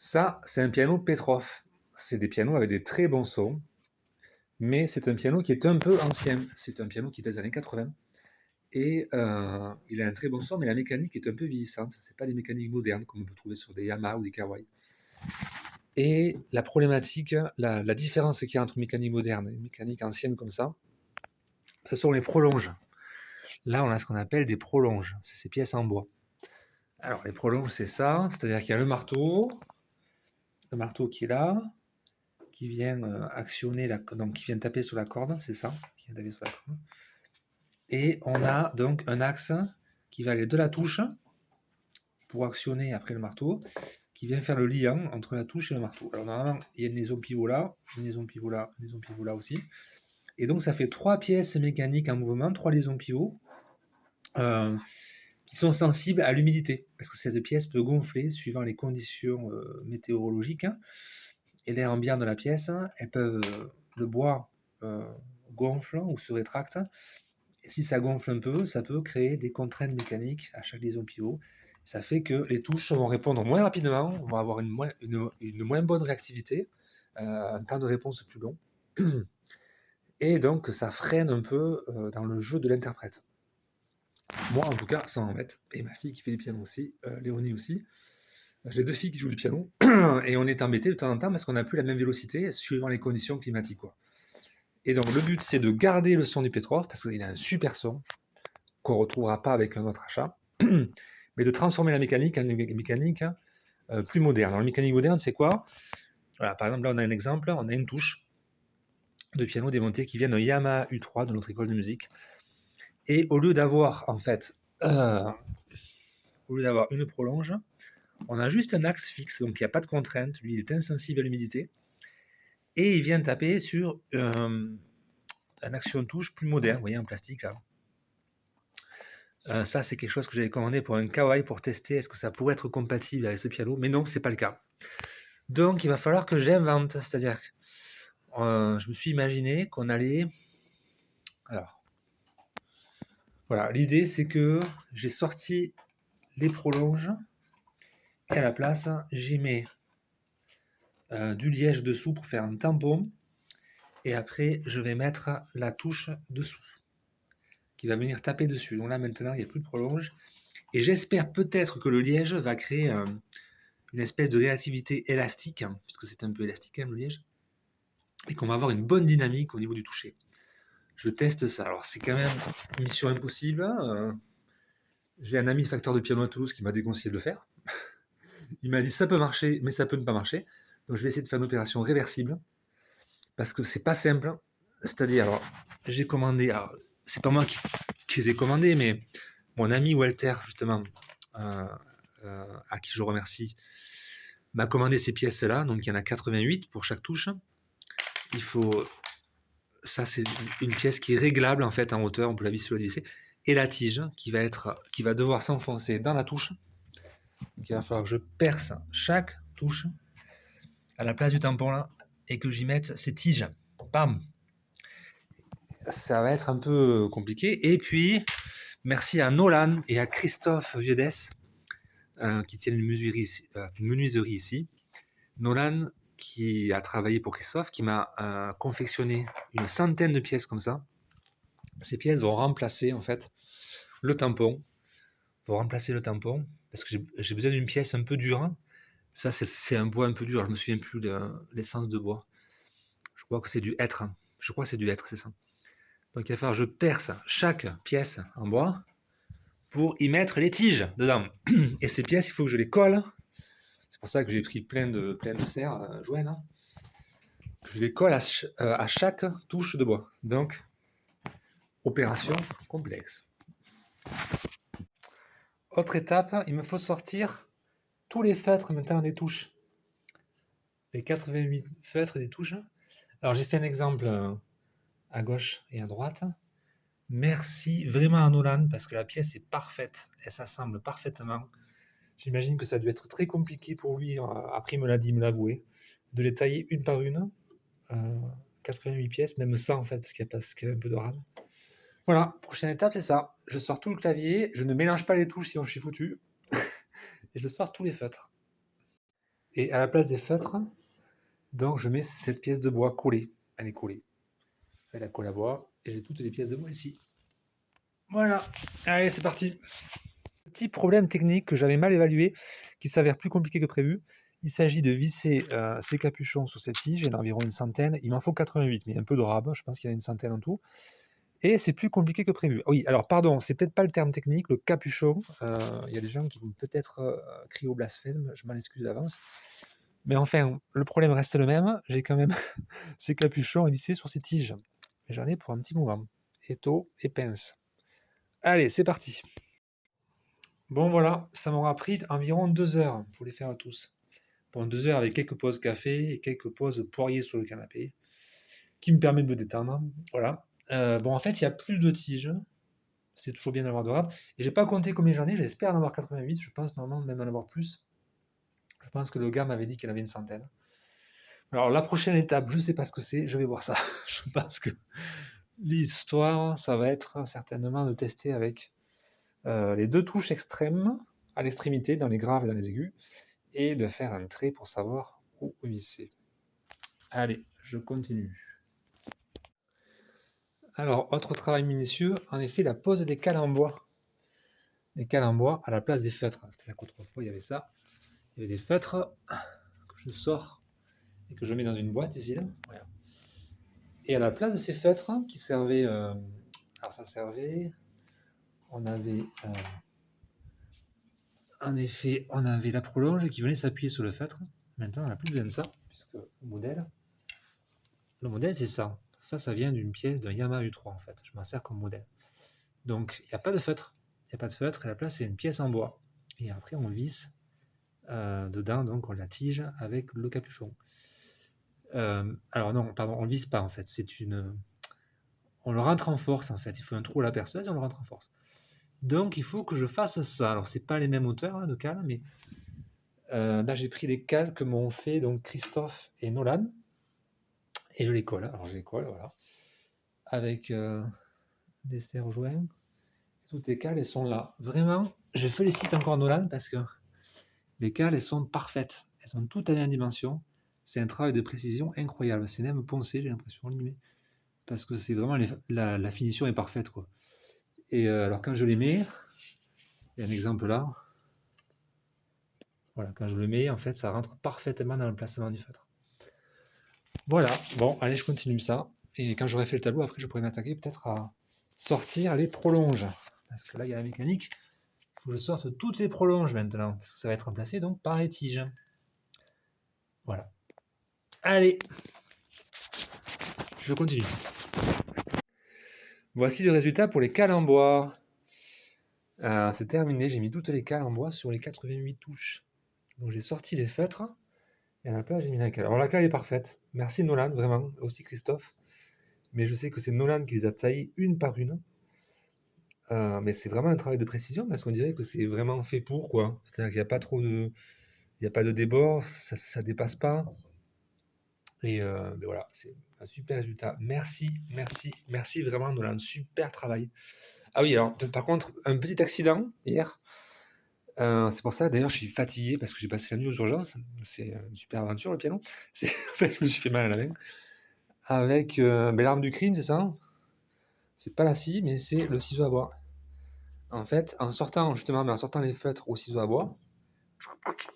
Ça, c'est un piano Petrof. C'est des pianos avec des très bons sons, mais c'est un piano qui est un peu ancien. C'est un piano qui est des années 80 et il a un très bon son, mais la mécanique est un peu vieillissante. C'est pas des mécaniques modernes comme on peut trouver sur des Yamaha ou des Kawai. Et la problématique, la différence qu'il y a entre une mécanique moderne et une mécanique ancienne comme ça, ce sont les prolonges. Là, on a ce qu'on appelle des prolonges. C'est ces pièces en bois. Alors, les prolonges, c'est ça. C'est-à-dire qu'il y a le marteau qui est là, qui vient actionner donc qui vient taper sur la corde, c'est ça, qui vient taper sur la corde. Et on a donc un axe qui va aller de la touche pour actionner après le marteau, qui vient faire le lien entre la touche et le marteau. Alors normalement, il y a une liaison pivot là, une liaison pivot là, une liaison pivot là aussi. Et donc ça fait 3 pièces mécaniques en mouvement, 3 liaisons pivots, qui sont sensibles à l'humidité, parce que cette pièce peut gonfler suivant les conditions météorologiques, et l'air ambiant de la pièce, le bois gonfle ou se rétracte, et si ça gonfle un peu, ça peut créer des contraintes mécaniques à chaque liaison pivot. Ça fait que les touches vont répondre moins rapidement, vont avoir une moins bonne réactivité, un temps de réponse plus long, et donc ça freine un peu dans le jeu de l'interprète. Moi, en tout cas, ça m'embête. Et ma fille qui fait du piano aussi, Léonie aussi. J'ai 2 filles qui jouent du piano, et on est embêtés de temps en temps parce qu'on n'a plus la même vélocité suivant les conditions climatiques, quoi. Et donc le but, c'est de garder le son du Petrov, parce qu'il a un super son, qu'on ne retrouvera pas avec un autre achat, mais de transformer la mécanique en une mécanique plus moderne. Alors la mécanique moderne, c'est quoi? Voilà, par exemple, là, on a un exemple, on a une touche de piano démontée qui vient d'un Yamaha U3 de notre école de musique. Et au lieu d'avoir, en fait, une prolonge, on a juste un axe fixe, donc il n'y a pas de contrainte. Lui, il est insensible à l'humidité. Et il vient taper sur un action touche plus moderne, vous voyez, en plastique là. Ça, c'est quelque chose que j'avais commandé pour un Kawai pour tester est-ce que ça pourrait être compatible avec ce piano, mais non, c'est pas le cas. Donc, il va falloir que j'invente, c'est-à-dire que je me suis imaginé qu'on allait. Alors, voilà, l'idée c'est que j'ai sorti les prolonges et à la place, j'y mets du liège dessous pour faire un tampon, et après, je vais mettre la touche dessous qui va venir taper dessus. Donc là, maintenant, il n'y a plus de prolonge. Et j'espère peut-être que le liège va créer une espèce de réactivité élastique, hein, puisque c'est un peu élastique hein, le liège, et qu'on va avoir une bonne dynamique au niveau du toucher. Je teste ça. Alors c'est quand même une mission impossible. J'ai un ami facteur de piano à Toulouse qui m'a déconseillé de le faire. Il m'a dit ça peut marcher, mais ça peut ne pas marcher. Donc je vais essayer de faire une opération réversible, parce que c'est pas simple. C'est-à-dire, alors, j'ai commandé, alors, c'est pas moi qui les ai commandés, mais mon ami Walter, justement, à qui je remercie, m'a commandé ces pièces-là, donc il y en a 88 pour chaque touche. Il faut, ça c'est une pièce qui est réglable en fait en hauteur, on peut la visser ou la dévisser, et la tige qui va devoir s'enfoncer dans la touche. Donc il va falloir que je perce chaque touche à la place du tampon là, et que j'y mette ces tiges. Bam. Ça va être un peu compliqué. Et puis, merci à Nolan et à Christophe Viedes qui tiennent une menuiserie ici. Nolan, qui a travaillé pour Christophe, qui m'a confectionné une centaine de pièces comme ça. Ces pièces vont remplacer en fait le tampon, parce que j'ai besoin d'une pièce un peu dure. Ça, c'est un bois un peu dur. Je me souviens plus de l'essence de bois. Je crois que c'est du hêtre. Je crois que c'est du hêtre, c'est ça. Donc il va falloir que je perce chaque pièce en bois pour y mettre les tiges dedans. Et ces pièces, il faut que je les colle. C'est pour ça que j'ai pris plein de serres, joints là. Je les colle à chaque touche de bois. Donc, opération complexe. Autre étape, il me faut sortir tous les feutres maintenant des touches. Les 88 feutres des touches. Alors j'ai fait un exemple à gauche et à droite. Merci vraiment à Nolan parce que la pièce est parfaite. Elle s'assemble parfaitement. J'imagine que ça a dû être très compliqué pour lui, après il me l'a dit, il me l'a avoué, de les tailler une par une. 88 pièces, même 100 en fait, parce qu'il y a un peu de rame. Voilà, prochaine étape, c'est ça. Je sors tout le clavier, je ne mélange pas les touches sinon je suis foutu, et je sors tous les feutres. Et à la place des feutres, donc je mets cette pièce de bois collée. Elle est collée. Elle a colle à bois et j'ai toutes les pièces de bois ici. Voilà. Allez, c'est parti. Petit problème technique que j'avais mal évalué, qui s'avère plus compliqué que prévu. Il s'agit de visser ces capuchons sur cette tige, il y en a environ une centaine. Il m'en faut 88, mais un peu de rab, je pense qu'il y en a une centaine en tout. Et c'est plus compliqué que prévu. Oui, alors pardon, c'est peut-être pas le terme technique, le capuchon. Il y a des gens qui vont peut-être crier au blasphème, je m'en excuse d'avance. Mais enfin, le problème reste le même. J'ai quand même ces capuchons vissés sur ces tiges. Et j'en ai pour un petit moment. Étau et pince. Allez, c'est parti. Bon voilà, ça m'aura pris environ 2 heures pour les faire tous. Bon, 2 heures avec quelques pauses café et quelques pauses poirier sur le canapé, qui me permet de me détendre. Voilà. Bon, en fait, il y a plus de tiges. C'est toujours bien d'avoir de rab. Et j'ai pas compté combien j'en ai, j'espère en avoir 88. Je pense normalement même en avoir plus. Je pense que le gars m'avait dit qu'il y en avait une centaine. Alors la prochaine étape, je sais pas ce que c'est, je vais voir ça. Je pense que l'histoire, ça va être certainement de tester avec les 2 touches extrêmes à l'extrémité, dans les graves et dans les aigus, et de faire un trait pour savoir où visser. Allez, je continue. Alors, autre travail minutieux, en effet, la pose des cales en bois. Les cales en bois à la place des feutres. C'est-à-dire qu'autrefois, il y avait ça. Il y avait des feutres que je sors et que je mets dans une boîte ici. Là. Voilà. Et à la place de ces feutres qui servaient... alors ça servait... On avait... en effet, on avait la prolonge qui venait s'appuyer sur le feutre. Maintenant, on n'a plus besoin de ça, puisque le modèle c'est ça. Ça vient d'une pièce d'un Yamaha U3 en fait. Je m'en sers comme modèle. Donc, il n'y a pas de feutre. Il n'y a pas de feutre, et à la place, c'est une pièce en bois. Et après, on visse dedans, donc on la tige avec le capuchon. Alors non, pardon, on ne visse pas en fait. On le rentre en force en fait. Il faut un trou à la perceuse et on le rentre en force. Donc, il faut que je fasse ça. Alors, c'est pas les mêmes hauteurs hein, de cales, mais là, j'ai pris les cales que m'ont fait donc Christophe et Nolan. Et je les colle. Alors, je les colle, voilà. Avec des serre-joints. Toutes les cales, elles sont là. Vraiment, je félicite encore Nolan parce que les cales, elles sont parfaites. Elles sont toutes à la même dimension. C'est un travail de précision incroyable. C'est même poncé, j'ai l'impression, parce que c'est vraiment la finition est parfaite, quoi. Et alors quand je les mets, il y a un exemple là. Voilà, quand je le mets, en fait, ça rentre parfaitement dans le placement du feutre. Voilà. Bon, allez, je continue ça. Et quand j'aurai fait le tableau, après, je pourrai m'attaquer peut-être à sortir les prolonges. Parce que là, il y a la mécanique. Il faut que je sorte toutes les prolonges maintenant. Parce que ça va être remplacé donc par les tiges. Voilà. Allez, je continue. Voici le résultat pour les cales en bois. C'est terminé, j'ai mis toutes les cales en bois sur les 88 touches. Donc j'ai sorti les feutres et à la place j'ai mis la cale. Alors la cale est parfaite. Merci Nolan, vraiment, aussi Christophe. Mais je sais que c'est Nolan qui les a taillées une par une. Mais c'est vraiment un travail de précision parce qu'on dirait que c'est vraiment fait pour quoi. C'est-à-dire qu'il n'y a pas trop de. Il n'y a pas de débord, ça dépasse pas. Et ben voilà, c'est un super résultat. Merci, merci, merci vraiment Nolan. Super travail. Ah oui, alors par contre, un petit accident hier. C'est pour ça d'ailleurs je suis fatigué parce que j'ai passé la nuit aux urgences. C'est une super aventure le piano. En fait, je me suis fait mal à la main. Avec ben, l'arme du crime, c'est ça? Hein. C'est pas la scie, mais c'est le ciseau à bois. En fait, en sortant justement, mais en sortant les feutres au ciseau à bois,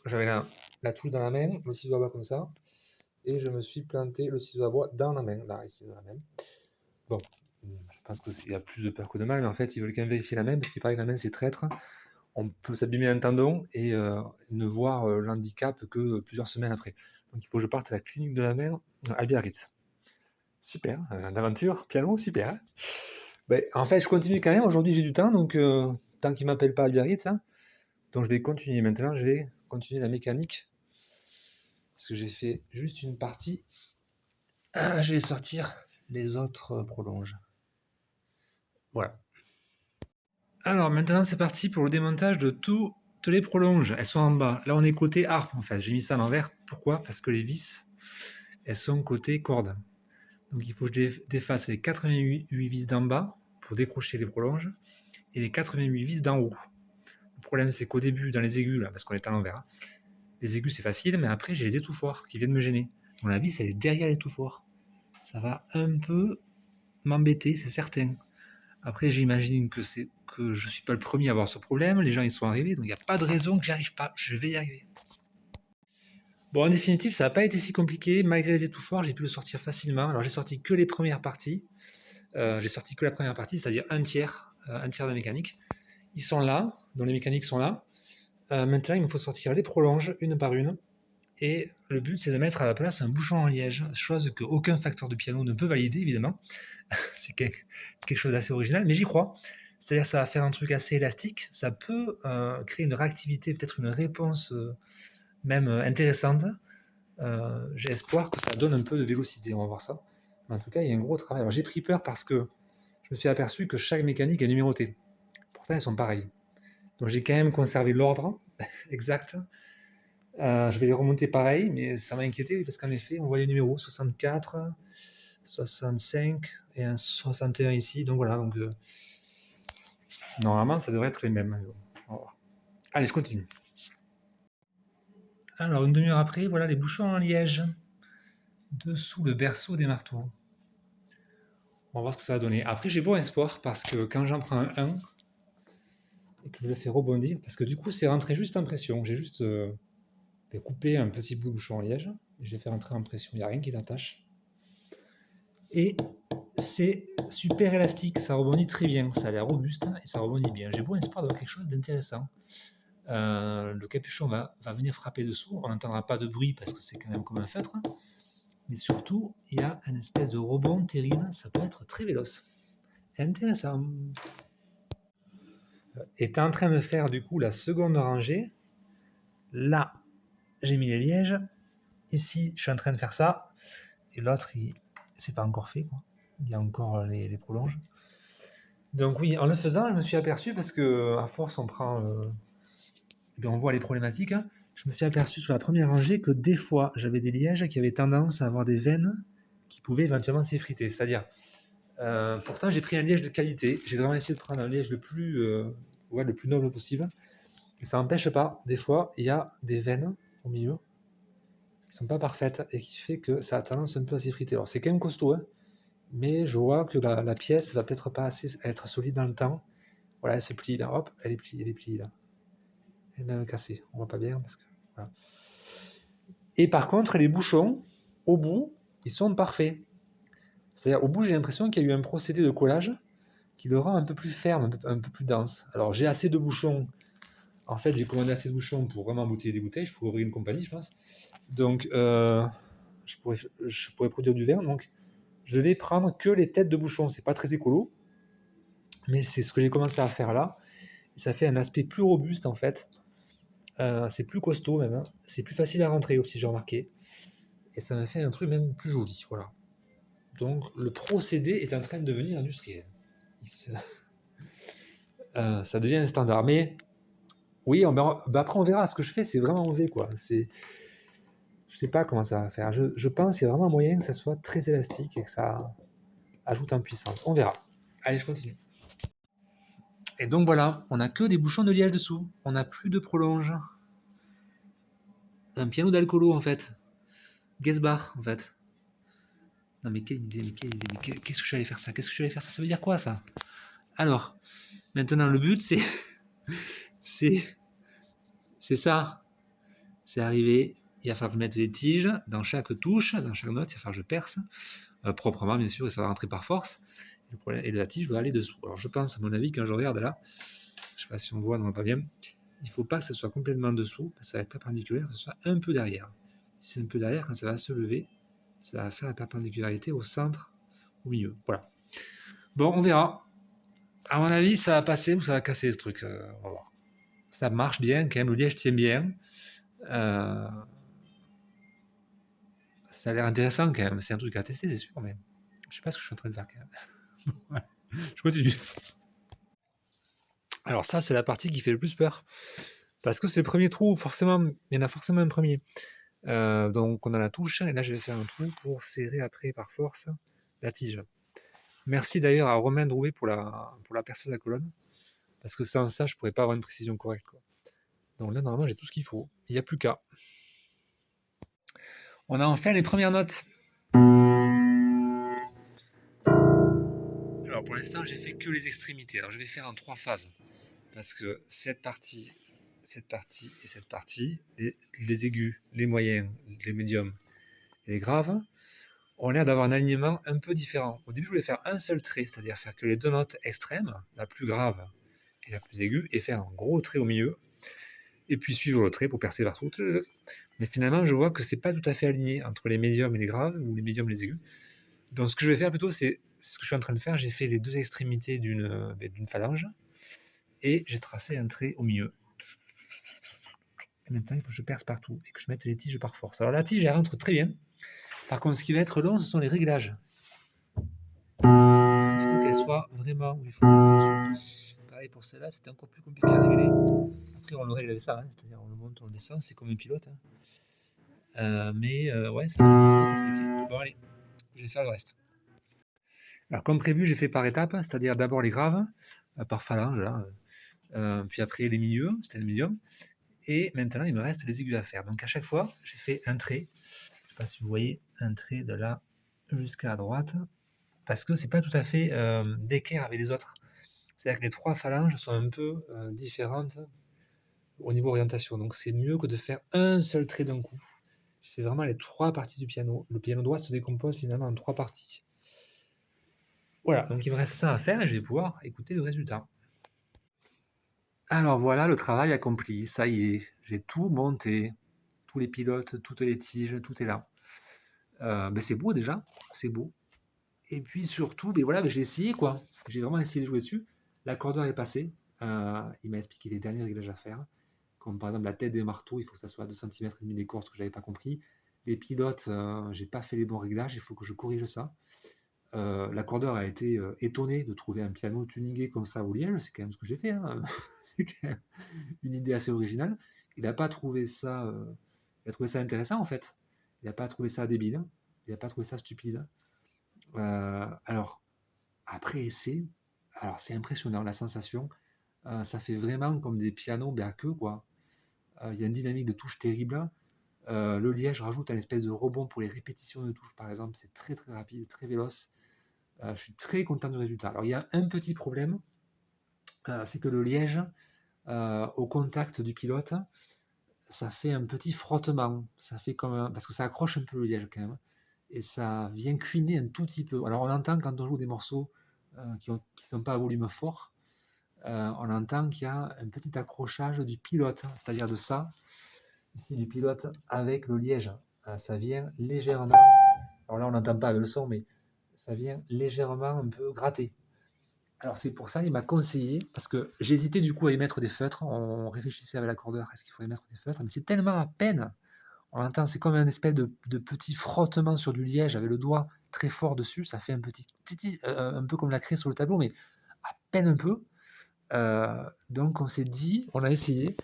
j'avais la touche dans la main, le ciseau à bois comme ça, et je me suis planté le ciseau à bois dans la main, là, ici dans la main. Bon, je pense qu'il y a plus de peur que de mal, mais en fait, ils veulent quand même vérifier la main, parce qu'il paraît que la main c'est traître. On peut s'abîmer un tendon et ne voir l'handicap que plusieurs semaines après. Donc il faut que je parte à la clinique de la main à Biarritz. Super, l'aventure, piano, super. Hein. Ben, en fait, je continue quand même. Aujourd'hui, j'ai du temps, donc tant qu'il ne m'appelle pas à Biarritz, hein, donc je vais continuer. Maintenant, je vais continuer la mécanique parce que j'ai fait juste une partie. Je vais sortir les autres prolonges. Voilà. Alors maintenant, c'est parti pour le démontage de toutes les prolonges. Elles sont en bas. Là, on est côté harpe en fait. J'ai mis ça à l'envers. Pourquoi? Parce que les vis, elles sont côté corde. Donc il faut que je défasse les 88 vis d'en bas pour décrocher les prolonges et les 88 vis d'en haut. Le problème, c'est qu'au début, dans les aigus, là, parce qu'on est à l'envers, hein, Les aigus, c'est facile, mais après, j'ai les étouffoirs qui viennent me gêner. Donc la vis, elle est derrière l'étouffoir. Ça va un peu m'embêter, c'est certain. Après, j'imagine que je suis pas le premier à avoir ce problème. Les gens, ils sont arrivés, donc il n'y a pas de raison que j'y arrive pas. Je vais y arriver. Bon, en définitive, ça n'a pas été si compliqué. Malgré les étouffoirs, j'ai pu le sortir facilement. Alors, j'ai sorti que les premières parties. J'ai sorti que la première partie, c'est-à-dire un tiers de la mécanique. Ils sont là, donc les mécaniques sont là. Maintenant, il me faut sortir les prolonges une par une. Et le but, c'est de mettre à la place un bouchon en liège, chose qu'aucun facteur de piano ne peut valider, évidemment. C'est quelque chose d'assez original, mais j'y crois. C'est-à-dire que ça va faire un truc assez élastique, ça peut créer une réactivité, peut-être une réponse même intéressante. J'ai espoir que ça donne un peu de vélocité, on va voir ça. Mais en tout cas, il y a un gros travail. Alors j'ai pris peur parce que je me suis aperçu que chaque mécanique est numérotée. Pourtant, elles sont pareilles. Donc j'ai quand même conservé l'ordre exact. Je vais les remonter pareil, mais ça m'a inquiété parce qu'en effet, on voit les numéros 64, 65 et un 61 ici. Donc voilà, donc normalement, ça devrait être les mêmes. On va voir. Allez, je continue. Alors, une demi-heure après, voilà les bouchons en liège dessous le berceau des marteaux. On va voir ce que ça va donner. Après, j'ai beau espoir parce que quand j'en prends un 1 et que je le fais rebondir, parce que du coup, c'est rentré juste en pression. J'ai juste coupé un petit bout de bouchon en liège et j'ai fait rentrer en pression. Il n'y a rien qui l'attache. Et c'est super élastique, ça rebondit très bien. Ça a l'air robuste et ça rebondit bien. J'ai beau espoir d'avoir quelque chose d'intéressant. Le capuchon va venir frapper dessous. On n'entendra pas de bruit parce que c'est quand même comme un feutre. Mais surtout, il y a une espèce de rebond terrible. Ça peut être très véloce. Intéressant. Et tu es en train de faire du coup la seconde rangée. Là, j'ai mis les lièges. Ici, je suis en train de faire ça. Et l'autre, c'est pas encore fait, quoi. Il y a encore les prolonges. Donc oui, en le faisant, je me suis aperçu, parce que à force on prend, on voit les problématiques, hein. Je me suis aperçu sur la première rangée que des fois, j'avais des lièges qui avaient tendance à avoir des veines qui pouvaient éventuellement s'effriter. C'est-à-dire, pourtant j'ai pris un liège de qualité, j'ai vraiment essayé de prendre un liège le plus noble possible, et ça n'empêche pas, des fois, il y a des veines au milieu qui sont pas parfaites et qui fait que ça a tendance un peu à s'effriter. Alors c'est quand même costaud, hein, mais je vois que la pièce va peut-être pas assez être solide dans le temps. Voilà, elle se plie là, hop, elle est pliée là. Elle est même cassée, on voit pas bien parce que. Voilà. Et par contre, les bouchons, au bout, ils sont parfaits. C'est-à-dire, au bout, j'ai l'impression qu'il y a eu un procédé de collage qui le rend un peu plus ferme, un peu plus dense. Alors, j'ai assez de bouchons. En fait, j'ai commandé assez de bouchons pour vraiment embouteiller des bouteilles. Je pourrais ouvrir une compagnie, je pense. Donc, je pourrais produire du verre. Donc, je vais prendre que les têtes de bouchons. C'est pas très écolo, mais c'est ce que j'ai commencé à faire là. Et ça fait un aspect plus robuste, en fait. C'est plus costaud même, hein. C'est plus facile à rentrer aussi, j'ai remarqué. Et ça m'a fait un truc même plus joli, voilà. Donc le procédé est en train de devenir industriel. Ça devient un standard. Mais oui, après on verra. Ce que je fais, c'est vraiment osé, quoi. Je sais pas comment ça va faire. Je pense qu'il y a vraiment moyen que ça soit très élastique et que ça ajoute en puissance. On verra. Allez, je continue. Et donc voilà, on n'a que des bouchons de liège dessous. On n'a plus de prolonge. Un piano d'alcoolo en fait. Gesbach en fait. Non mais quelle idée, qu'est-ce que je suis allé faire ça? Qu'est-ce que je suis allé faire ça? Ça veut dire quoi ça? Alors, maintenant le but c'est ça. C'est arrivé, il va falloir mettre les tiges dans chaque touche, dans chaque note, il va falloir que je perce, proprement bien sûr, et ça va rentrer par force. Et la tige doit aller dessous. Alors je pense, à mon avis, quand je regarde là, je sais pas si on voit, non pas bien, il ne faut pas que ça soit complètement dessous, parce que ça va être perpendiculaire, que ce soit un peu derrière. Si c'est un peu derrière, quand ça va se lever, ça va faire la perpendicularität au centre, au milieu. Voilà. Bon, on verra. À mon avis, ça va passer ou ça va casser ce truc. On va voir. Ça marche bien, quand même, le liège tient bien. Ça a l'air intéressant quand même. C'est un truc à tester, c'est sûr, mais je sais pas ce que je suis en train de faire quand même. Ouais. Je continue. Alors ça, c'est la partie qui fait le plus peur. Parce que c'est le premier trou, forcément, il y en a forcément un premier. Donc on a la touche, et là je vais faire un trou pour serrer après par force la tige. Merci d'ailleurs à Romain Drouet pour la perceuse à colonne, parce que sans ça, je pourrais pas avoir une précision correcte, quoi. Donc là, normalement, j'ai tout ce qu'il faut. Il n'y a plus qu'à. On a enfin les premières notes. Alors pour l'instant, j'ai fait que les extrémités. Alors je vais faire en 3 phases. Parce que cette partie et cette partie, les aigus, les moyens, les médiums et les graves, ont l'air d'avoir un alignement un peu différent. Au début, je voulais faire un seul trait, c'est-à-dire faire que les deux notes extrêmes, la plus grave et la plus aiguë, et faire un gros trait au milieu, et puis suivre le trait pour percer partout. Mais finalement, je vois que c'est pas tout à fait aligné entre les médiums et les graves, ou les médiums et les aigus. Donc ce que je vais faire plutôt, c'est ce que je suis en train de faire, j'ai fait les deux extrémités d'une phalange, et j'ai tracé un trait au milieu. Et maintenant, il faut que je perce partout, et que je mette les tiges par force. Alors la tige, elle rentre très bien. Par contre, ce qui va être long, ce sont les réglages. Il faut qu'elle soit vraiment où il faut dessus. Pareil pour celle-là, c'était encore plus compliqué à régler. Après, on le règle avec ça, hein, c'est-à-dire on le monte, on le descend, c'est comme un pilote. Hein. Mais ouais, c'est un peu compliqué. Bon, allez, je vais faire le reste. Alors, comme prévu, j'ai fait par étapes, c'est-à-dire d'abord les graves, par phalange, là, puis après les milieux, c'était le médium, et maintenant il me reste les aigus à faire. Donc à chaque fois, j'ai fait un trait, je ne sais pas si vous voyez, un trait de là jusqu'à droite, parce que c'est pas tout à fait d'équerre avec les autres. C'est-à-dire que les 3 phalanges sont un peu différentes au niveau orientation, donc c'est mieux que de faire un seul trait d'un coup. Je fais vraiment les 3 parties du piano. Le piano droit se décompose finalement en 3 parties. Voilà, donc il me reste ça à faire et je vais pouvoir écouter le résultat. Alors voilà le travail accompli, ça y est, j'ai tout monté, tous les pilotes, toutes les tiges, tout est là. Ben c'est beau déjà, c'est beau. Et puis surtout, ben voilà, ben j'ai essayé quoi, j'ai vraiment essayé de jouer dessus. L'accordeur est passé, il m'a expliqué les derniers réglages à faire, comme par exemple la tête des marteaux, il faut que ça soit à 2 cm et demi d'écorce, que j'avais pas compris. Les pilotes, j'ai pas fait les bons réglages, il faut que je corrige ça. L'accordeur a été étonné de trouver un piano tuningué comme ça au Liège, c'est quand même ce que j'ai fait, hein. C'est quand même une idée assez originale. Il n'a pas trouvé ça, il a trouvé ça intéressant en fait. Il n'a pas trouvé ça débile, il n'a pas trouvé ça stupide. Alors, après essai, alors c'est impressionnant la sensation. Ça fait vraiment comme des pianos, mais à queue quoi. Il y a une dynamique de touche terrible. Le liège rajoute un espèce de rebond pour les répétitions de touches par exemple. C'est très très rapide, très véloce. Je suis très content du résultat. Alors il y a un petit problème, c'est que le liège, au contact du pilote, ça fait un petit frottement. Ça fait comme parce que ça accroche un peu le liège quand même. Et ça vient cuiner un tout petit peu. Alors on entend quand on joue des morceaux qui ne sont pas à volume fort, on entend qu'il y a un petit accrochage du pilote, c'est-à-dire de ça, ici du pilote avec le liège. Ça vient légèrement, alors là on n'entend pas avec le son, mais ça vient légèrement un peu gratter. Alors c'est pour ça il m'a conseillé, parce que j'hésitais du coup à y mettre des feutres, on réfléchissait avec l'accordeur, est-ce qu'il faut y mettre des feutres, mais c'est tellement à peine, on l'entend, c'est comme un espèce de petit frottement sur du liège avec le doigt très fort dessus, ça fait un petit, un peu comme la craie sur le tableau, mais à peine un peu. Donc on s'est dit, on a essayé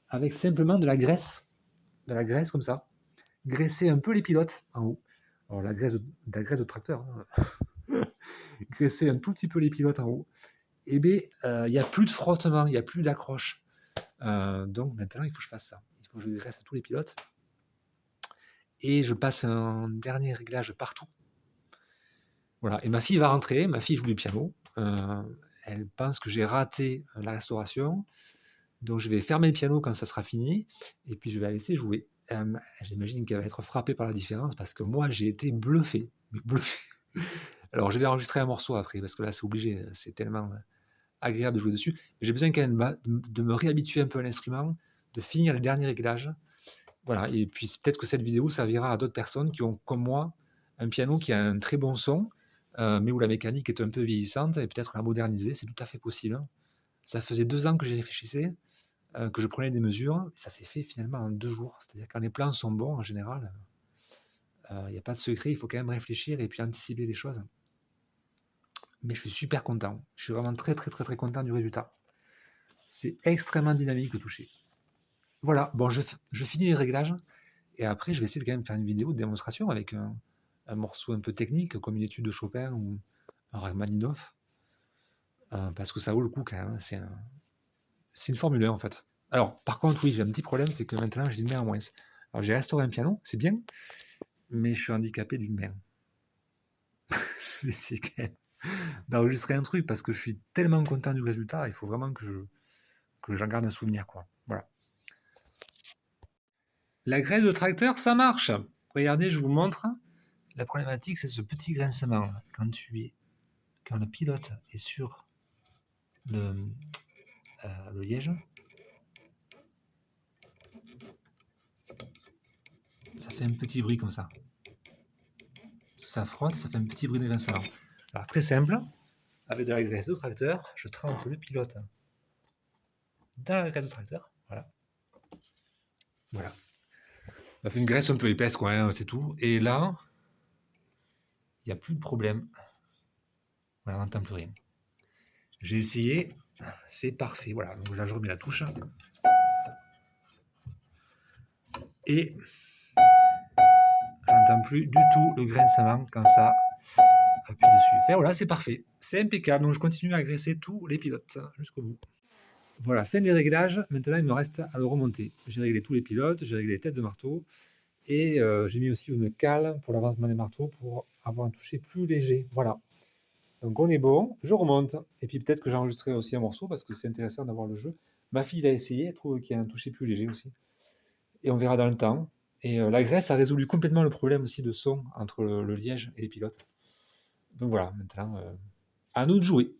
avec simplement de la graisse comme ça, graisser un peu les pilotes en haut. Alors la graisse de tracteur, hein. Graisser un tout petit peu les pilotes en haut. Et bien, il n'y a plus de frottement, il n'y a plus d'accroche. Donc maintenant, il faut que je fasse ça. Il faut que je graisse tous les pilotes. Et je passe un dernier réglage partout. Voilà. Et ma fille va rentrer, ma fille joue du piano. Elle pense que j'ai raté la restauration. Donc je vais fermer le piano quand ça sera fini. Et puis je vais la laisser jouer. J'imagine qu'elle va être frappée par la différence parce que moi, j'ai été bluffé. Mais bluffé. Alors je vais enregistrer un morceau après parce que là, c'est obligé. C'est tellement agréable de jouer dessus. Mais j'ai besoin quand même de me réhabituer un peu à l'instrument, de finir les derniers réglages. Voilà, et puis peut-être que cette vidéo servira à d'autres personnes qui ont, comme moi, un piano qui a un très bon son, mais où la mécanique est un peu vieillissante, et peut-être la moderniser, c'est tout à fait possible. Ça faisait 2 ans que j'y réfléchissais, que je prenais des mesures, et ça s'est fait finalement en 2 jours. C'est-à-dire quand les plans sont bons, en général, il n'y a pas de secret, il faut quand même réfléchir et puis anticiper des choses. Mais je suis super content. Je suis vraiment très très très très content du résultat. C'est extrêmement dynamique au toucher. Voilà, bon, je finis les réglages et après je vais essayer de quand même faire une vidéo de démonstration avec un morceau un peu technique comme une étude de Chopin ou un Rachmaninoff parce que ça vaut le coup quand même. C'est une Formule 1 en fait. Alors, par contre, oui, j'ai un petit problème, c'est que maintenant, j'ai une main en moins. Alors, j'ai restauré un piano, c'est bien, mais je suis handicapé d'une main. Je vais essayer quand même d'enregistrer un truc parce que je suis tellement content du résultat, il faut vraiment que j'en garde un souvenir, quoi. Voilà. La graisse de tracteur, ça marche. Regardez, je vous montre. La problématique, c'est ce petit grincement là. Quand le pilote est sur le liège, ça fait un petit bruit comme ça. Ça frotte, ça fait un petit bruit de grincement. Alors très simple, avec de la graisse de tracteur, je trempe le pilote dans la graisse de tracteur. Voilà. Voilà. Ça fait une graisse un peu épaisse, quoi, hein, c'est tout. Et là, il n'y a plus de problème. Voilà, on n'entend plus rien. J'ai essayé, c'est parfait. Voilà, donc là je remets la touche. Et j'entends plus du tout le grincement quand ça appuie dessus. Enfin voilà, c'est parfait. C'est impeccable. Donc je continue à graisser tous les pilotes jusqu'au bout. Voilà, fin des réglages. Maintenant, il me reste à le remonter. J'ai réglé tous les pilotes, j'ai réglé les têtes de marteau. Et j'ai mis aussi une cale pour l'avancement des marteaux pour avoir un toucher plus léger. Voilà. Donc on est bon, je remonte. Et puis peut-être que j'enregistrerai aussi un morceau parce que c'est intéressant d'avoir le jeu. Ma fille l'a essayé, elle trouve qu'il y a un toucher plus léger aussi. Et on verra dans le temps. Et la graisse a résolu complètement le problème aussi de son entre le liège et les pilotes. Donc voilà, maintenant, à nous de jouer.